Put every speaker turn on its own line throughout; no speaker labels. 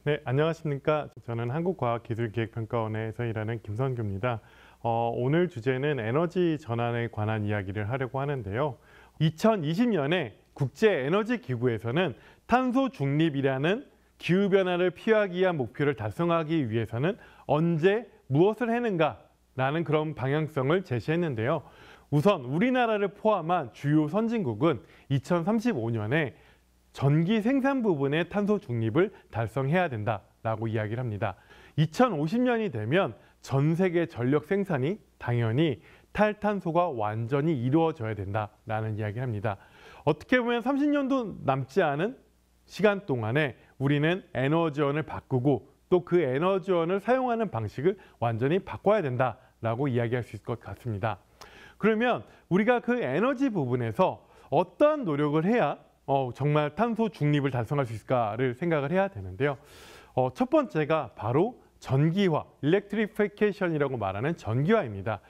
네, 안녕하십니까. 저는 한국과학기술기획평가원에서 일하는 김선규입니다. 오늘 주제는 에너지 전환에 관한 이야기를 하려고 하는데요. 2020년에 국제에너지기구에서는 탄소 중립이라는 기후변화를 피하기 위한 목표를 달성하기 위해서는 언제 무엇을 하는가라는 그런 방향성을 제시했는데요. 우선 우리나라를 포함한 주요 선진국은 2035년에 전기 생산 부분의 탄소 중립을 달성해야 된다라고 이야기를 합니다. 2050년이 되면 전 세계 전력 생산이 당연히 탈탄소가 완전히 이루어져야 된다라는 이야기를 합니다. 어떻게 보면 30년도 남지 않은 시간 동안에 우리는 에너지원을 바꾸고 또 그 에너지원을 사용하는 방식을 완전히 바꿔야 된다라고 이야기할 수 있을 것 같습니다. 그러면 우리가 그 에너지 부분에서 어떠한 노력을 해야 정말 탄소 중립을 달성할 수 있을까를 생각을 해야 되는데요. 첫 번째가 바로 전기화, 일렉트리피케이션이라고 말하는 전기화입니다.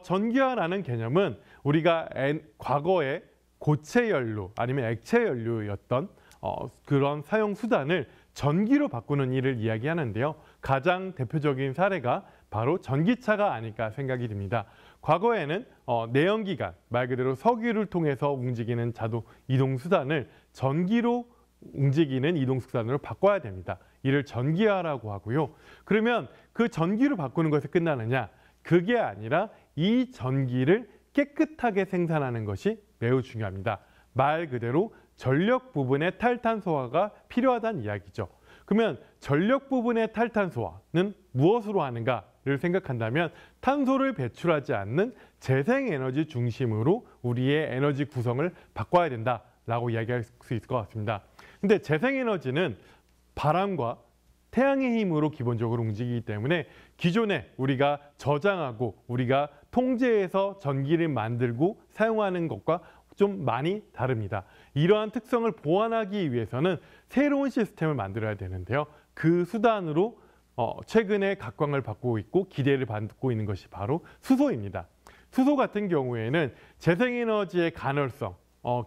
전기화라는 개념은 우리가 과거에 고체 연료 아니면 액체 연료였던 그런 사용 수단을 전기로 바꾸는 일을 이야기하는데요. 가장 대표적인 사례가 바로 전기차가 아닐까 생각이 듭니다. 과거에는 내연기관, 말 그대로 석유를 통해서 움직이는 자동 이동수단을 전기로 움직이는 이동수단으로 바꿔야 됩니다. 이를 전기화라고 하고요. 그러면 그 전기로 바꾸는 것에 끝나느냐? 그게 아니라 이 전기를 깨끗하게 생산하는 것이 매우 중요합니다. 말 그대로 전력 부분의 탈탄소화가 필요하다는 이야기죠. 그러면 전력 부분의 탈탄소화는 무엇으로 하는가를 생각한다면 탄소를 배출하지 않는 재생에너지 중심으로 우리의 에너지 구성을 바꿔야 된다라고 이야기할 수 있을 것 같습니다. 근데 재생에너지는 바람과 태양의 힘으로 기본적으로 움직이기 때문에 기존에 우리가 저장하고 우리가 통제해서 전기를 만들고 사용하는 것과 좀 많이 다릅니다. 이러한 특성을 보완하기 위해서는 새로운 시스템을 만들어야 되는데요. 그 수단으로 최근에 각광을 받고 있고 기대를 받고 있는 것이 바로 수소입니다. 수소 같은 경우에는 재생에너지의 간헐성,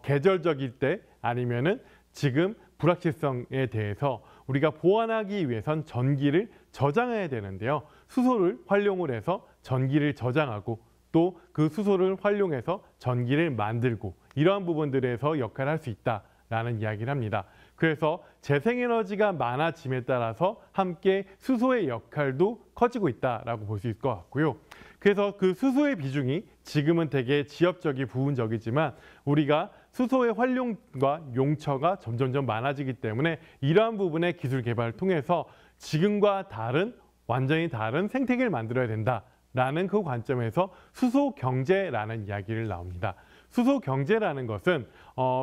계절적일 때 아니면은 지금 불확실성에 대해서 우리가 보완하기 위해선 전기를 저장해야 되는데요. 수소를 활용을 해서 전기를 저장하고 또 그 수소를 활용해서 전기를 만들고 이러한 부분들에서 역할을 할 수 있다라는 이야기를 합니다. 그래서 재생에너지가 많아짐에 따라서 함께 수소의 역할도 커지고 있다라고 볼 수 있을 것 같고요. 그래서 그 수소의 비중이 지금은 되게 지역적이 부분적이지만 우리가 수소의 활용과 용처가 점점점 많아지기 때문에 이러한 부분의 기술 개발을 통해서 지금과 다른 완전히 다른 생태계를 만들어야 된다라는 그 관점에서 수소 경제라는 이야기를 나옵니다. 수소 경제라는 것은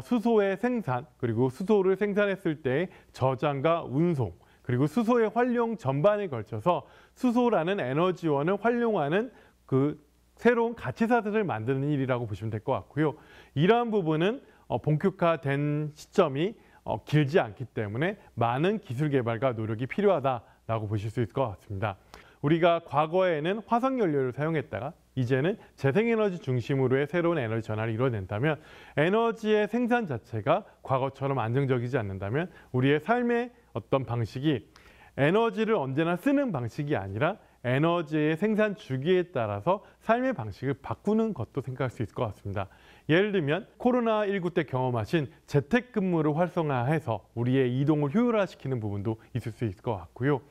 수소의 생산 그리고 수소를 생산했을 때의 저장과 운송 그리고 수소의 활용 전반에 걸쳐서 수소라는 에너지원을 활용하는 그 새로운 가치사들을 만드는 일이라고 보시면 될 것 같고요. 이러한 부분은 본격화된 시점이 길지 않기 때문에 많은 기술 개발과 노력이 필요하다라고 보실 수 있을 것 같습니다. 우리가 과거에는 화석연료를 사용했다가 이제는 재생에너지 중심으로의 새로운 에너지 전환을 이뤄낸다면 에너지의 생산 자체가 과거처럼 안정적이지 않는다면 우리의 삶의 어떤 방식이 에너지를 언제나 쓰는 방식이 아니라 에너지의 생산 주기에 따라서 삶의 방식을 바꾸는 것도 생각할 수 있을 것 같습니다. 예를 들면 코로나19 때 경험하신 재택근무를 활성화해서 우리의 이동을 효율화시키는 부분도 있을 수 있을 것 같고요.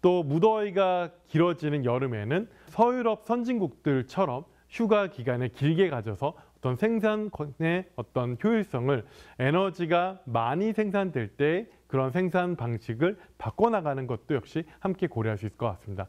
또 무더위가 길어지는 여름에는 서유럽 선진국들처럼 휴가 기간을 길게 가져서 어떤 생산의 어떤 효율성을 에너지가 많이 생산될 때 그런 생산 방식을 바꿔나가는 것도 역시 함께 고려할 수 있을 것 같습니다.